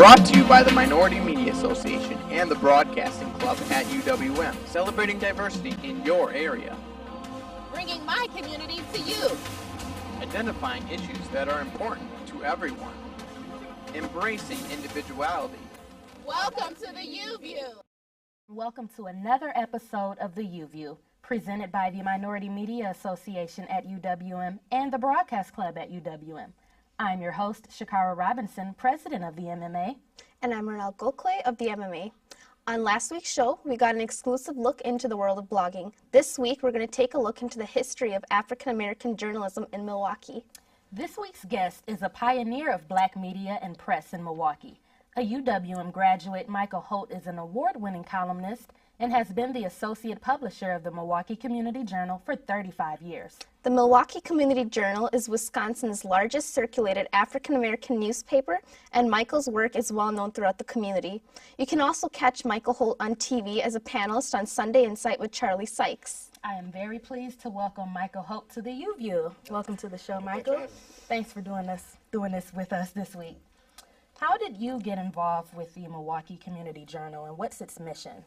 Brought to you by the Minority Media Association and the Broadcasting Club at UWM, celebrating diversity in your area. Bringing my community to you. Identifying issues that are important to everyone. Embracing individuality. Welcome to the U-View. Welcome to another episode of the U-View, presented by the Minority Media Association at UWM and the Broadcast Club at UWM. I'm your host, Shakara Robinson, president of the MMA. And I'm Mrinal Gokhale of the MMA. On last week's show, we got an exclusive look into the world of blogging. This week, we're going to take a look into the history of African-American journalism in Milwaukee. This week's guest is a pioneer of black media and press in Milwaukee. A UWM graduate, Mikel Holt is an award-winning columnist and has been the associate publisher of the Milwaukee Community Journal for 35 years. The Milwaukee Community Journal is Wisconsin's largest circulated African-American newspaper, and Mikel's work is well known throughout the community. You can also catch Mikel Holt on TV as a panelist on Sunday Insight with Charlie Sykes. I am very pleased to welcome Mikel Holt to the U-View. Welcome to the show, Mikel. Thanks for doing this with us this week. How did you get involved with the Milwaukee Community Journal, and what's its mission?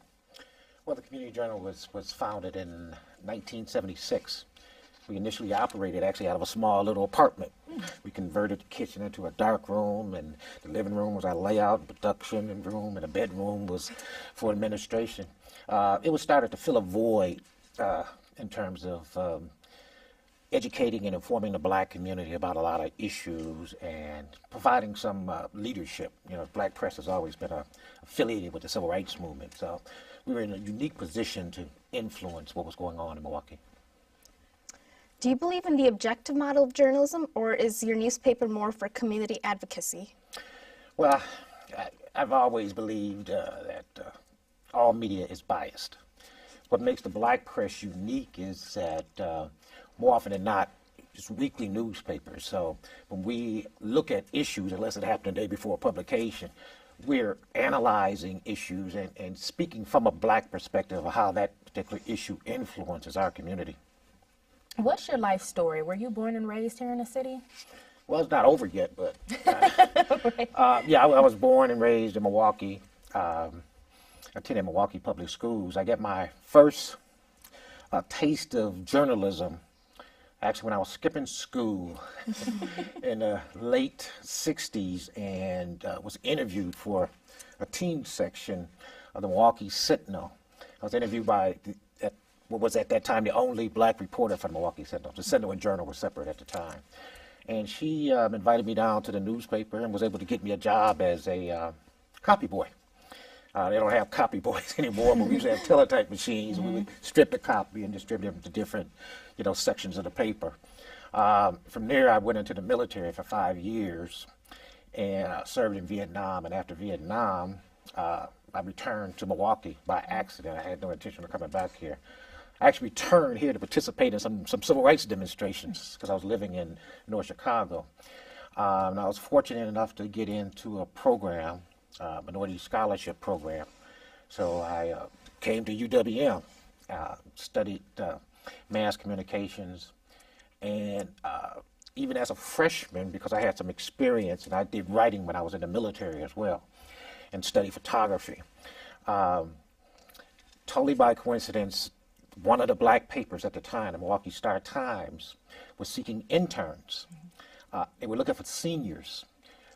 Well, the Community Journal was founded in 1976. We initially operated actually out of a small little apartment. We converted the kitchen into a dark room, and the living room was our layout and production room, and the bedroom was for administration. It was started to fill a void in terms of educating and informing the black community about a lot of issues and providing some leadership. You know, black press has always been affiliated with the civil rights movement, so we were in a unique position to influence what was going on in Milwaukee. Do you believe in the objective model of journalism, or is your newspaper more for community advocacy? Well, I've always believed that all media is biased. What makes the black press unique is that more often than not, it's weekly newspapers. So when we look at issues, unless it happened the day before publication, we're analyzing issues and speaking from a black perspective of how that particular issue influences our community. What's your life story? Were you born and raised here in the city? Well, it's not over yet, but yeah, I was born and raised in Milwaukee. I attended Milwaukee Public Schools. I got my first taste of journalism actually when I was skipping school in the late 60s and was interviewed for a teen section of the Milwaukee Sentinel. I was interviewed by what was at that time the only black reporter for the Milwaukee Sentinel. The Sentinel and Journal were separate at the time. And she invited me down to the newspaper and was able to get me a job as a copy boy. They don't have copy boys anymore, but we used to have teletype machines. We would strip the copy and distribute them to different, sections of the paper. From there, I went into the military for 5 years and served in Vietnam. And after Vietnam, I returned to Milwaukee by accident. I had no intention of coming back here. I actually returned here to participate in some civil rights demonstrations because I was living in North Chicago. And I was fortunate enough to get into a program, minority scholarship program. So I came to UWM, studied mass communications, and even as a freshman, because I had some experience, and I did writing when I was in the military as well, and studied photography. Totally by coincidence, one of the black papers at the time, the Milwaukee Star-Times, was seeking interns. They were looking for seniors,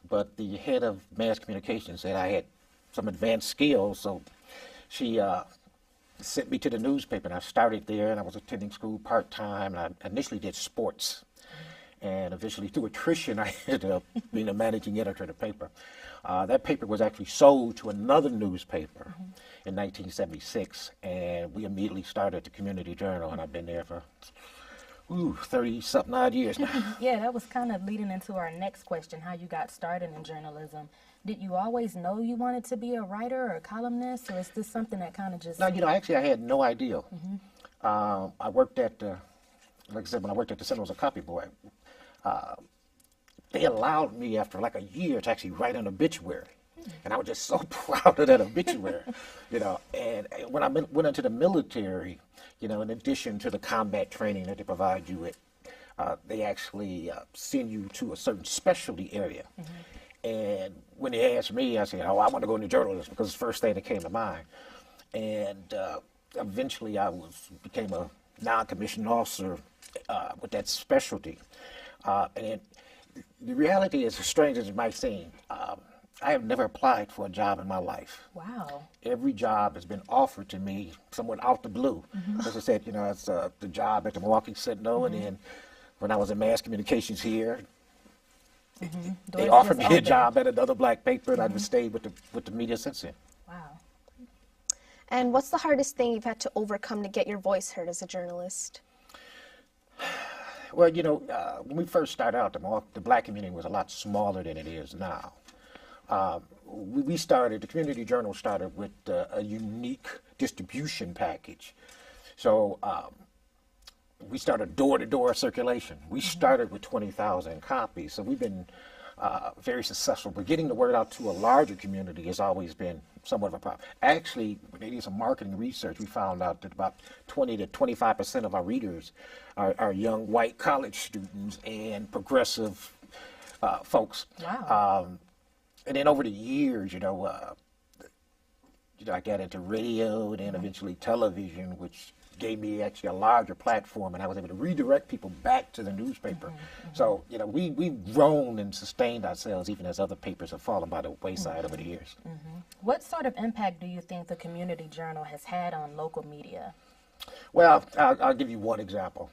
but the head of mass communications said I had some advanced skills, so she sent me to the newspaper, and I started there, and I was attending school part-time, and I initially did sports. And eventually, through attrition, I ended up being the managing editor of the paper. That paper was actually sold to another newspaper in 1976, and we immediately started the Community Journal, and I've been there for 30-something odd years now. Yeah, that was kind of leading into our next question, how you got started in journalism. Did you always know you wanted to be a writer or a columnist, or is this something that kind of just... No, actually, I had no idea. I worked at, like I said, when I worked at the Sentinel as a copy boy, they allowed me after like a year to actually write an obituary. And I was just so proud of that obituary, And when I went into the military, in addition to the combat training that they provide you with, they actually send you to a certain specialty area. And when they asked me, I said, oh, I want to go into journalism because it's the first thing that came to mind. And eventually became a non-commissioned officer with that specialty. And the reality is, as strange as it might seem, I have never applied for a job in my life. Wow. Every job has been offered to me somewhat out the blue. As I said, it's the job at the Milwaukee Sentinel, and then when I was in mass communications here, they offered me a job at another black paper, and I just stayed with the media since then. Wow. And what's the hardest thing you've had to overcome to get your voice heard as a journalist? Well, when we first started out, the black community was a lot smaller than it is now. The Community Journal started with a unique distribution package. So we started door-to-door circulation. We started with 20,000 copies, so we've been very successful. But getting the word out to a larger community has always been somewhat of a problem. Actually, when they did some marketing research, we found out that about 20 to 25% of our readers are young white college students and progressive folks. Wow. And then over the years, I got into radio and then eventually television, which gave me actually a larger platform, and I was able to redirect people back to the newspaper. So, we've grown and sustained ourselves even as other papers have fallen by the wayside over the years. What sort of impact do you think the Community Journal has had on local media? Well, I'll give you one example.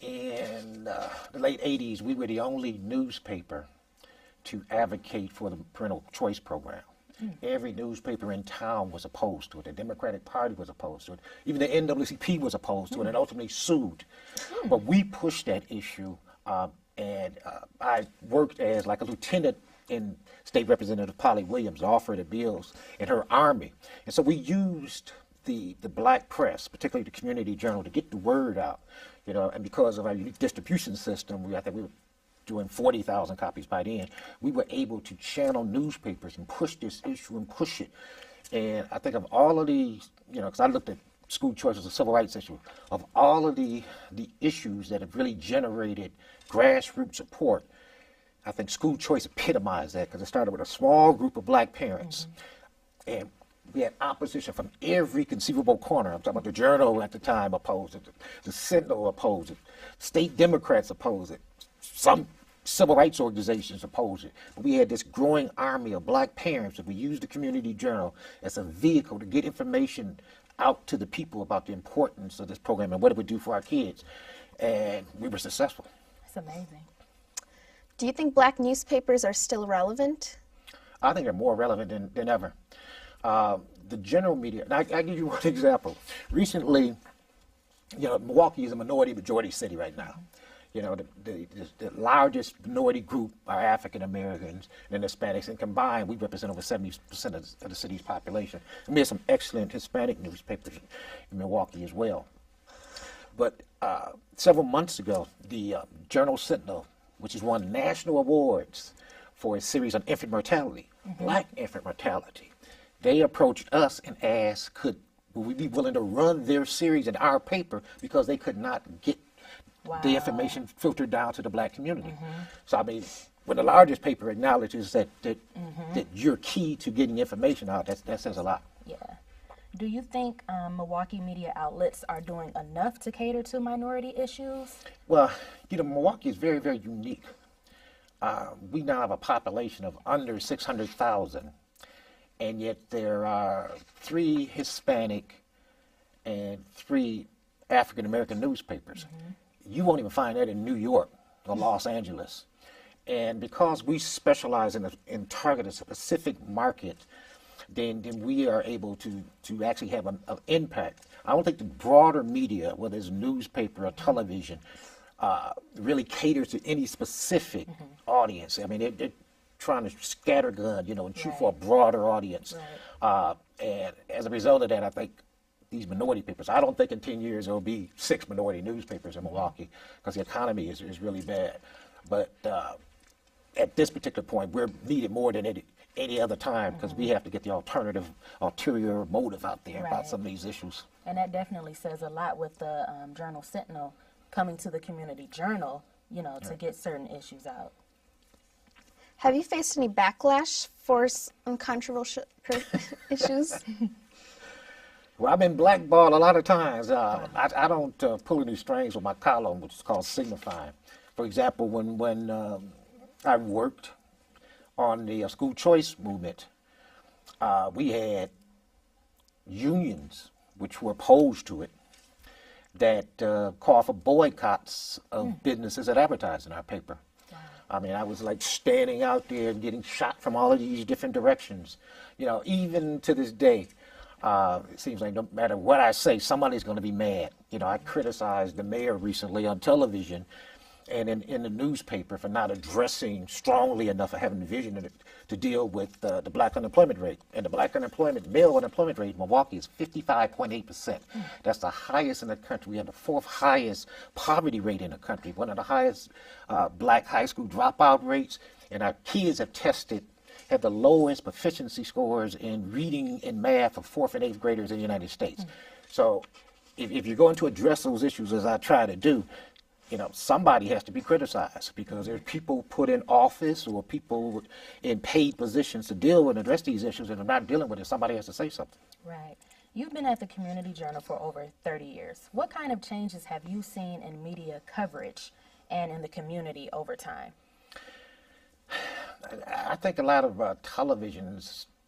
In the late 80s, we were the only newspaper to advocate for the parental choice program. Every newspaper in town was opposed to it. The Democratic Party was opposed to it. Even the NAACP was opposed to it and ultimately sued. But we pushed that issue, and I worked as like a lieutenant in State Representative Polly Williams, offered the bills in her army. And so we used the black press, particularly the Community Journal, to get the word out. And because of our unique distribution system, I think we were doing 40,000 copies by then, we were able to channel newspapers and push this issue and push it. And I think of all of these, because I looked at school choice as a civil rights issue, of all of the issues that have really generated grassroots support, I think school choice epitomized that, because it started with a small group of black parents. And we had opposition from every conceivable corner. I'm talking about the Journal at the time opposed it, the Sentinel opposed it, state Democrats opposed it, some civil rights organizations opposed it. But we had this growing army of black parents that we used the Community Journal as a vehicle to get information out to the people about the importance of this program and what it would do for our kids. And we were successful. That's amazing. Do you think black newspapers are still relevant? I think they're more relevant than ever. The general media, and I'll give you one example. Recently, Milwaukee is a majority city right now. The largest minority group are African Americans and Hispanics, and combined we represent over 70% of the city's population. And we have some excellent Hispanic newspapers in Milwaukee as well. But several months ago, the Journal Sentinel, which has won national awards for a series on infant mortality, black infant mortality, they approached us and asked, would we be willing to run their series in our paper because they could not get the information filtered down to the black community. So, when the largest paper acknowledges that you're key to getting information out, that says a lot. Yeah. Do you think Milwaukee media outlets are doing enough to cater to minority issues? Well, Milwaukee is very, very unique. We now have a population of under 600,000, and yet there are 3 Hispanic and 3 African American newspapers. You won't even find that in New York or Los Angeles. And because we specialize in target a specific market, then we are able to actually have an impact. I don't think the broader media, whether it's newspaper or television, really caters to any specific audience. They're trying to scattergun, and shoot for a broader audience. And as a result of that, I think these minority papers, I don't think in 10 years there will be 6 minority newspapers in Milwaukee, because the economy is really bad. But at this particular point, we're needed more than any other time, because we have to get the ulterior motive out there about some of these issues. And that definitely says a lot with the Journal Sentinel coming to the Community Journal, to get certain issues out. Have you faced any backlash for controversial issues? Well, I've been blackballed a lot of times. I don't pull any strings with my column, which is called signifying. For example, when I worked on the school choice movement, we had unions which were opposed to it that called for boycotts of businesses that advertised in our paper. Wow. I mean, I was like standing out there and getting shot from all of these different directions. You know, even to this day, it seems like no matter what I say, somebody's going to be mad. You know, I criticized the mayor recently on television and in the newspaper for not addressing strongly enough or having the vision to deal with the black unemployment rate. And the black male unemployment rate in Milwaukee is 55.8%. That's the highest in the country. We have the 4th highest poverty rate in the country, one of the highest black high school dropout rates. And our kids have the lowest proficiency scores in reading and math for 4th and 8th graders in the United States. So if you're going to address those issues as I try to do, you know, somebody has to be criticized because there's people put in office or people in paid positions to deal and address these issues, and they're not dealing with it. Somebody has to say something. Right. You've been at the Community Journal for over 30 years. What kind of changes have you seen in media coverage and in the community over time? I think a lot of television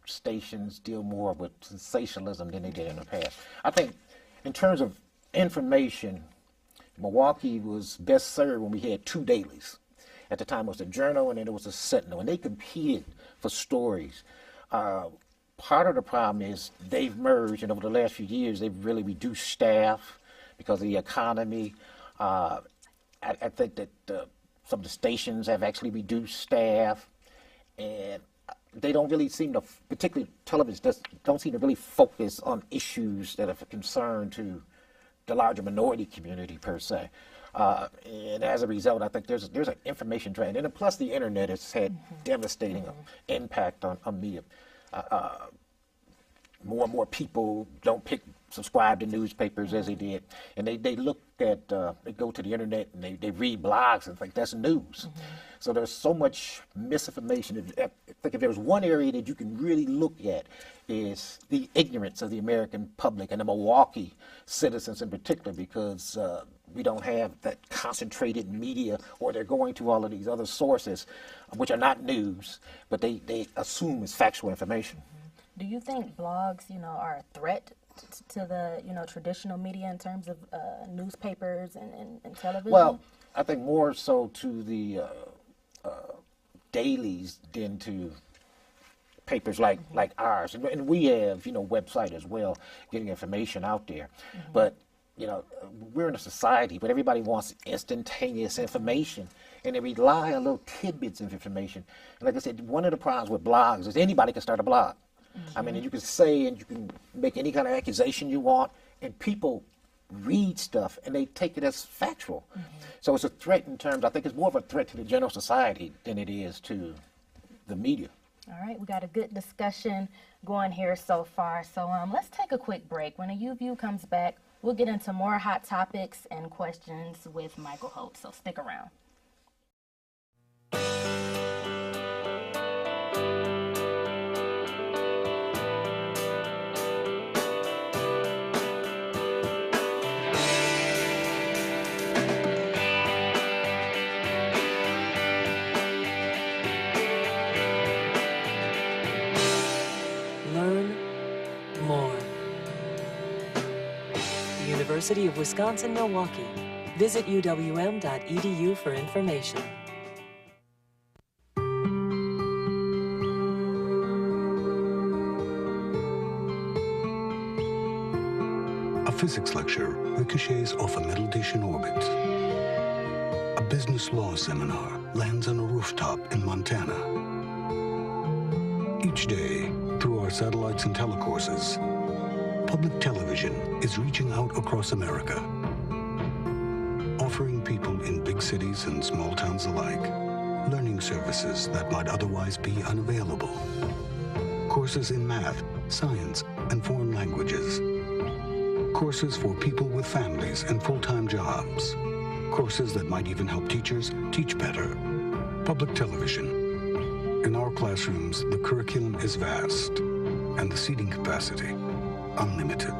stations deal more with sensationalism than they did in the past. I think in terms of information, Milwaukee was best served when we had 2 dailies. At the time it was the Journal and then it was the Sentinel, and they competed for stories. Part of the problem is they've merged, and over the last few years they've really reduced staff because of the economy. I think that some of the stations have actually reduced staff, and they don't really seem to, particularly television, don't seem to really focus on issues that are of concern to the larger minority community per se. And as a result, I think there's an information trend. And plus the internet has had devastating impact on media. More and more people don't subscribe to newspapers as they did. And they look at, they go to the internet and they read blogs and think that's news. So there's so much misinformation. I think if there's one area that you can really look at is the ignorance of the American public and the Milwaukee citizens in particular, because we don't have that concentrated media, or they're going to all of these other sources, which are not news, but they assume it's factual information. Do you think blogs, are a threat to the, traditional media in terms of newspapers and television? Well, I think more so to the dailies than to papers like ours. And we have, website as well, getting information out there. But, we're in a society, but everybody wants instantaneous information, and they rely on little tidbits of information. And like I said, one of the problems with blogs is anybody can start a blog. I mean, you can say and you can make any kind of accusation you want, and people read stuff and they take it as factual. So it's a threat in terms, I think it's more of a threat to the general society than it is to the media. All right, we got a good discussion going here so far. So let's take a quick break. When the U-View comes back, we'll get into more hot topics and questions with Mikel Holt. So stick around. University of Wisconsin-Milwaukee. Visit uwm.edu for information. A physics lecture ricochets off a middle dish in orbit. A business law seminar lands on a rooftop in Montana. Each day, through our satellites and telecourses, public television is reaching out across America, offering people in big cities and small towns alike learning services that might otherwise be unavailable. Courses in math, science, and foreign languages. Courses for people with families and full-time jobs. Courses that might even help teachers teach better. Public television. In our classrooms, the curriculum is vast and the seating capacity unlimited.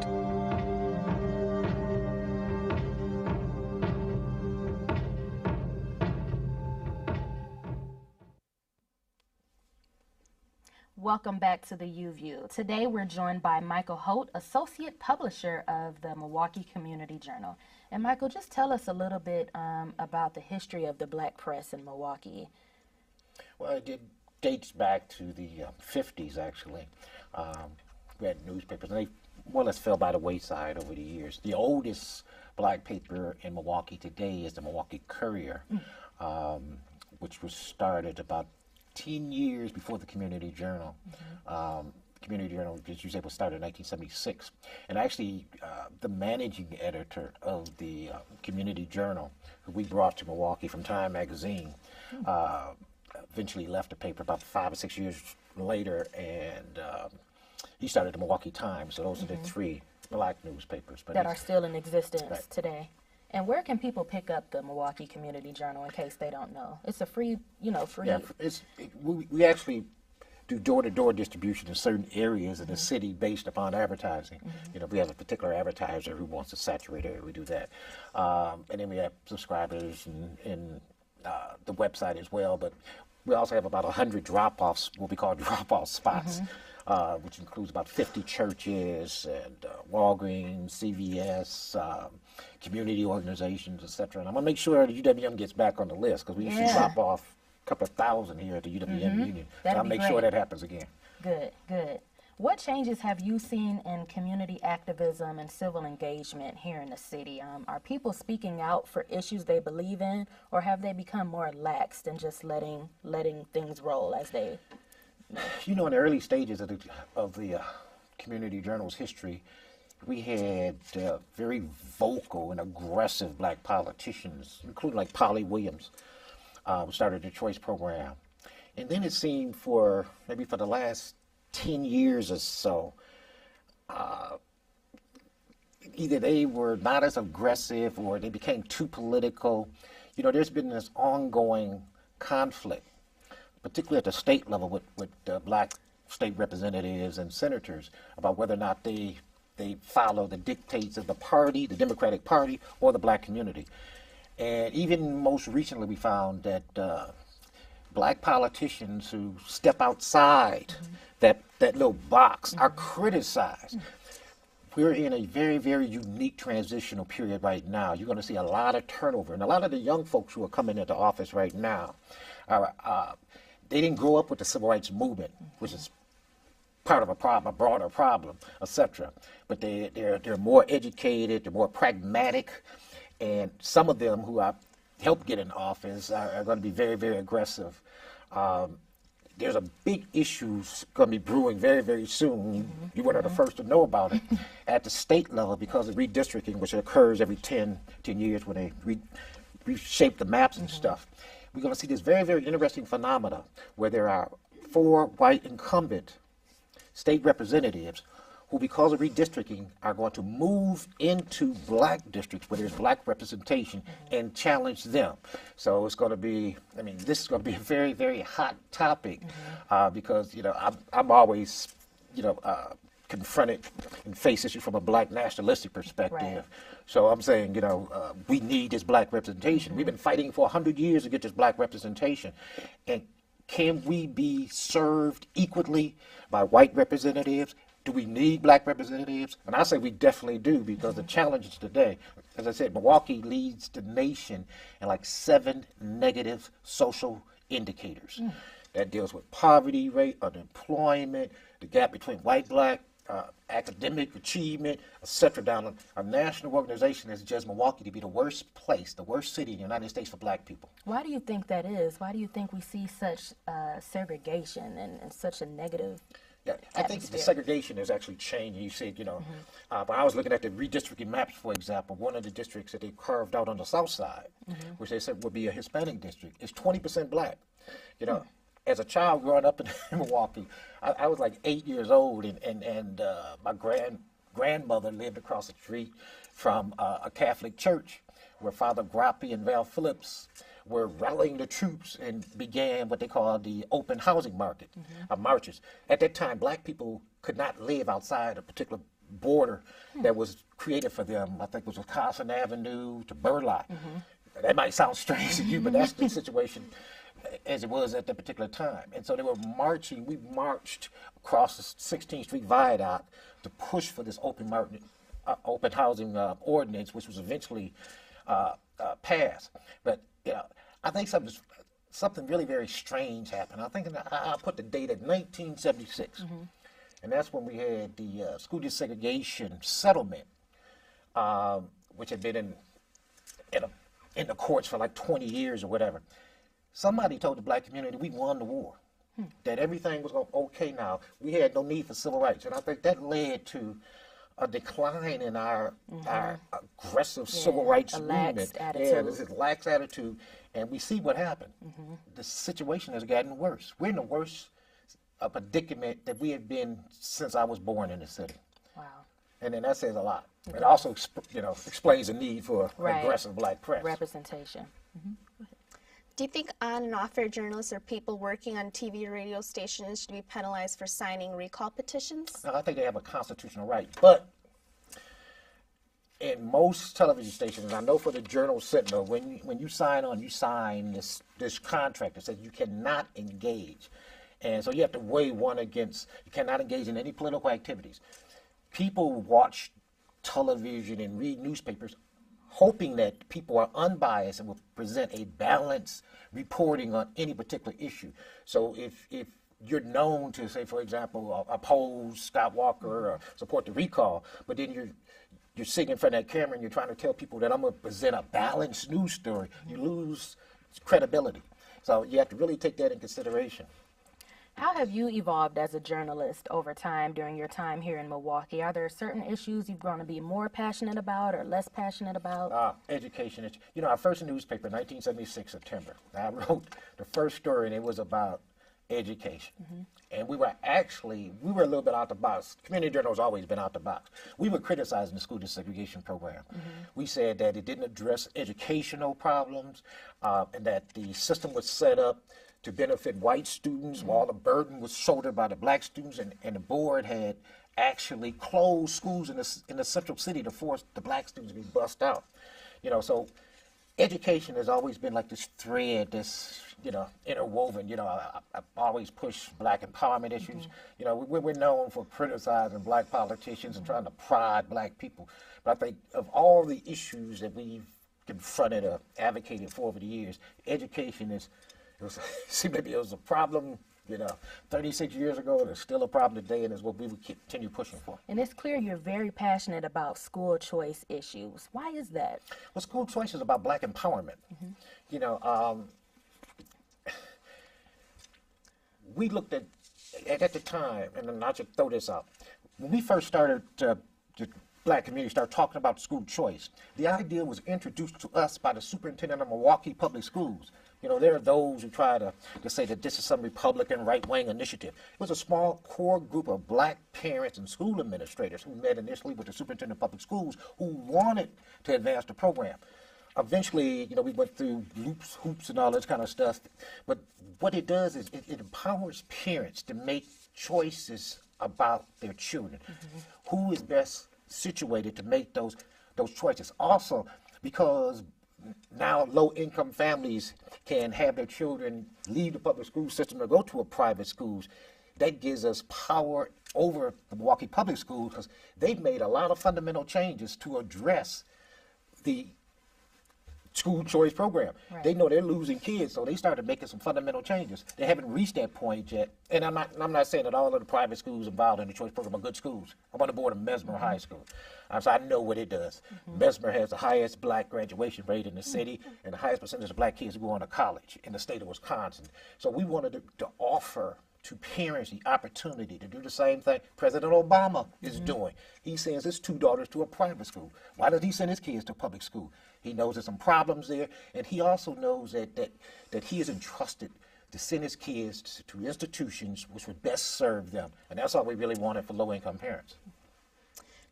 Welcome back to the U-View. Today we're joined by Mikel Holt, Associate Publisher of the Milwaukee Community Journal. And Michael, just tell us a little bit about the history of the black press in Milwaukee. Well, it dates back to the 50s, actually. We had newspapers, and they more or less fell by the wayside over the years. The oldest black paper in Milwaukee today is the Milwaukee Courier, which was started about 10 years before the Community Journal. Community Journal, as you said, was started in 1976. And actually, the managing editor of the Community Journal, who we brought to Milwaukee from Time magazine, eventually left the paper about 5 or 6 years later, and he started the Milwaukee Times. So those are the three black newspapers. But that are still in existence today. And where can people pick up the Milwaukee Community Journal in case they don't know? It's a free, free. Yeah, we actually do door-to-door distribution in certain areas of the city based upon advertising. If we have a particular advertiser who wants to saturate it, we do that. And then we have subscribers in the website as well. But we also have about 100 drop-offs, what we call drop-off spots, which includes about 50 churches and Walgreens, CVS, community organizations, etc. And I'm going to make sure that UWM gets back on the list, because we used to drop off a couple of thousand here at the UWM Union. So I'll make sure that happens again. Good, good. What changes have you seen in community activism and civil engagement here in the city? Are people speaking out for issues they believe in, or have they become more lax and just letting things roll as they... In the early stages of the Community Journal's history, we had very vocal and aggressive black politicians, including like Polly Williams, who started the Choice Program. And then it seemed for the last 10 years or so, either they were not as aggressive or they became too political. There's been this ongoing conflict, particularly at the state level with black state representatives and senators, about whether or not they follow the dictates of the party, the Democratic Party, or the black community. And even most recently we found that black politicians who step outside that little box are criticized. We're in a very, very unique transitional period right now. You're going to see a lot of turnover. And a lot of the young folks who are coming into office right now, they didn't grow up with the civil rights movement, which is part of a problem, a broader problem, etc. But they're more educated, they're more pragmatic, and some of them who I helped get in office are going to be very, very aggressive. There's a big issue going to be brewing very, very soon. You were the first to know about it at the state level because of redistricting, which occurs every 10 years when they reshape the maps and stuff. We're going to see this very, very interesting phenomena where there are 4 white incumbent state representatives who, because of redistricting, are going to move into black districts where there's black representation and challenge them. So it's going to be, this is going to be a very, very hot topic because, I'm always, confronted and face issues from a black nationalistic perspective. Right. So I'm saying, we need this black representation. We've been fighting for 100 years to get this black representation. And can we be served equally by white representatives? Do we need black representatives? And I say we definitely do, because the challenges today, as I said, Milwaukee leads the nation in like 7 negative social indicators. That deals with poverty rate, unemployment, the gap between white, black, academic achievement, etc. down. A national organization has judged Milwaukee to be the worst place, the worst city in the United States for black people. Why do you think that is? Why do you think we see such segregation and such a negative I think the segregation has actually changed. You said, when I was looking at the redistricting maps, for example, one of the districts that they carved out on the south side, which they said would be a Hispanic district, is 20% black. As a child growing up in Milwaukee, I was like 8 years old, and my grandmother lived across the street from a Catholic church where Father Grappi and Val Phillips were rallying the troops and began what they call the open housing market, marches. At that time, black people could not live outside a particular border that was created for them. I think it was Wisconsin Avenue to Burlock. That might sound strange to you, but that's the situation as it was at that particular time. And so they were marching. We marched across the 16th Street Viaduct to push for this open housing ordinance, which was eventually passed. But I think something really very strange happened. I think I put the date at 1976, and that's when we had the school desegregation settlement, which had been in the courts for like 20 years or whatever. Somebody told the black community we won the war, that everything was okay now. We had no need for civil rights, and I think that led to a decline in our aggressive civil rights movement. Yeah, this is lax attitude, and we see what happened. The situation has gotten worse. We're in the worst predicament that we have been since I was born in the city. Wow. And then that says a lot. It also, explains the need for aggressive black press. Representation. Do you think on and off-air journalists or people working on TV or radio stations should be penalized for signing recall petitions? No, I think they have a constitutional right. But in most television stations, and I know for the Journal Sentinel, when you sign on, you sign this contract that says you cannot engage. And so you have to weigh one against, you cannot engage in any political activities. People watch television and read newspapers hoping that people are unbiased and will present a balanced reporting on any particular issue. So if you're known to, say, for example, oppose Scott Walker or support the recall, but then you're sitting in front of that camera and you're trying to tell people that I'm going to present a balanced news story, you lose credibility. So you have to really take that in consideration. How have you evolved as a journalist over time during your time here in Milwaukee? Are there certain issues you've grown to be more passionate about or less passionate about? Education. Our first newspaper, 1976, September, I wrote the first story, and it was about education. And we were a little bit out the box. Community Journal has always been out the box. We were criticizing the school desegregation program. We said that it didn't address educational problems, and that the system was set up to benefit white students while the burden was shouldered by the black students, and the board had actually closed schools in the central city to force the black students to be bussed out. So education has always been like this thread, this, interwoven. I've always pushed black empowerment issues. We're known for criticizing black politicians and trying to prod black people. But I think of all the issues that we've confronted or advocated for over the years, education maybe it was a problem, 36 years ago, and it's still a problem today, and it's what we will continue pushing for. And it's clear you're very passionate about school choice issues. Why is that? Well, school choice is about black empowerment. We looked at the time, and I should throw this out, when we first started the black community started talking about school choice, the idea was introduced to us by the superintendent of Milwaukee Public Schools. There are those who try to say that this is some Republican right-wing initiative. It was a small core group of black parents and school administrators who met initially with the superintendent of public schools who wanted to advance the program. Eventually, we went through loops, hoops, and all this kind of stuff. But what it does is it empowers parents to make choices about their children. Who is best situated to make those choices? Also, because now low-income families can have their children leave the public school system or go to a private schools. That gives us power over the Milwaukee Public Schools because they've made a lot of fundamental changes to address the school choice program. They know they're losing kids, so they started making some fundamental changes. They haven't reached that point yet. And I'm not saying that all of the private schools involved in the choice program are good schools. I'm on the board of Mesmer High School. So I know what it does. Mesmer has the highest black graduation rate in the city and the highest percentage of black kids who go on to college in the state of Wisconsin. So we wanted to offer to parents the opportunity to do the same thing President Obama is doing. He sends his two daughters to a private school. Why does he send his kids to public school? He knows there's some problems there, and he also knows that he is entrusted to send his kids to institutions which would best serve them. And that's all we really wanted for low-income parents.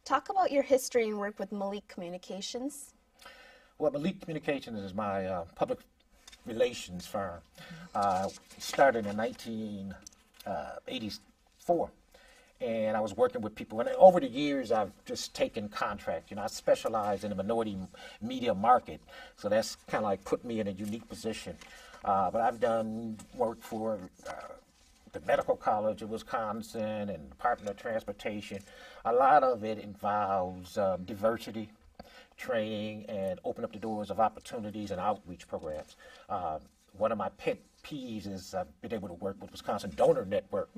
Talk about your history and work with Malik Communications. Well, Malik Communications is my public relations firm. Started in 1984. And I was working with people, and over the years, I've just taken contracts. I specialize in the minority media market, so that's kind of like put me in a unique position. But I've done work for the Medical College of Wisconsin and Department of Transportation. A lot of it involves diversity training and open up the doors of opportunities and outreach programs. One of my pet peeves is I've been able to work with Wisconsin Donor Network.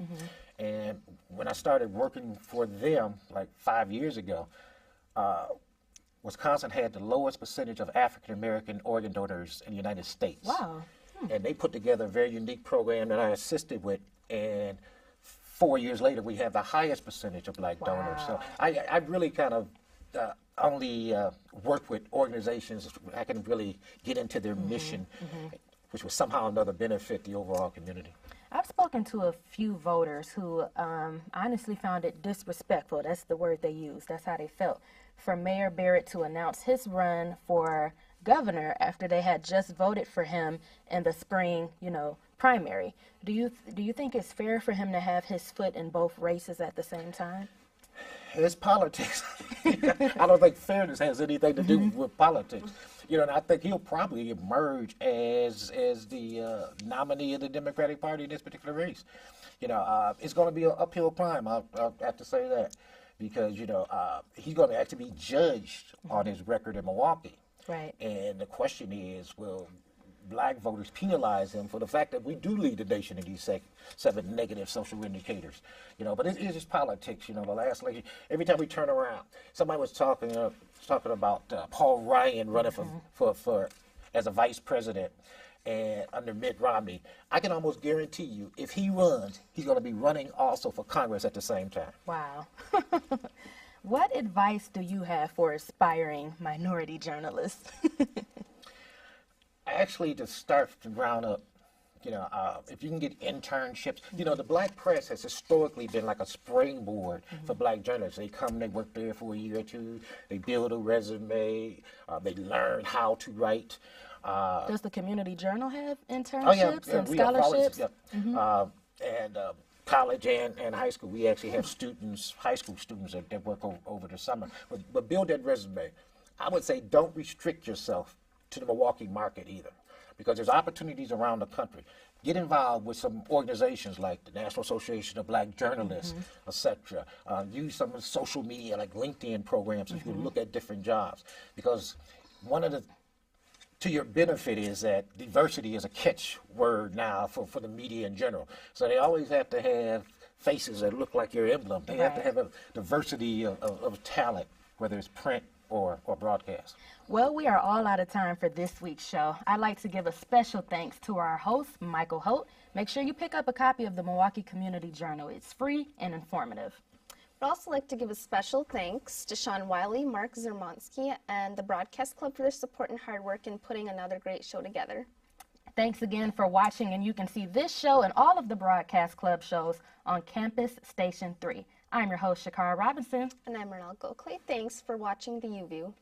And when I started working for them like 5 years ago, Wisconsin had the lowest percentage of African American organ donors in the United States. Wow. And they put together a very unique program that I assisted with, and 4 years later we have the highest percentage of black donors. So I really kind of only work with organizations I can really get into their mission, which will somehow or another benefit the overall community. I've spoken to a few voters who honestly found it disrespectful. That's the word they used. That's how they felt. For Mayor Barrett to announce his run for governor after they had just voted for him in the spring, primary. Do you think it's fair for him to have his foot in both races at the same time? It's politics. I don't think fairness has anything to do with politics. And I think he'll probably emerge as the nominee of the Democratic Party in this particular race. It's going to be an uphill climb. I'll have to say that, because he's going to actually be judged on his record in Milwaukee. Right. And the question is, will black voters penalize him for the fact that we do lead the nation in these 7 negative social indicators? But it's just politics. The last election, every time we turn around, somebody was talking about Paul Ryan running for as a vice president and under Mitt Romney. I can almost guarantee you, if he runs, he's going to be running also for Congress at the same time. Wow. What advice do you have for aspiring minority journalists? Actually, to start from ground up, if you can get internships, the black press has historically been like a springboard for black journalists. They come, they work there for a year or two, they build a resume, they learn how to write. Does the Community Journal have internships and scholarships? And college and high school, we actually have high school students that work over the summer. But build that resume. I would say don't restrict yourself to the Milwaukee market either, because there's opportunities around the country. Get involved with some organizations like the National Association of Black Journalists, etc. Use some of the social media like LinkedIn programs so you can look at different jobs, because to your benefit is that diversity is a catchword now for the media in general. So they always have to have faces that look like your emblem. They have to have a diversity of talent, whether it's print or broadcast. Well, we are all out of time for this week's show. I'd like to give a special thanks to our host, Mikel Holt. Make sure you pick up a copy of the Milwaukee Community Journal. It's free and informative. I'd also like to give a special thanks to Sean Wiley, Mark Zermonsky, and the Broadcast Club for their support and hard work in putting another great show together. Thanks again for watching, and you can see this show and all of the Broadcast Club shows on Campus Station 3. I'm your host, Shakara Robinson. And I'm Mrinal Gokhale. Thanks for watching the U-View.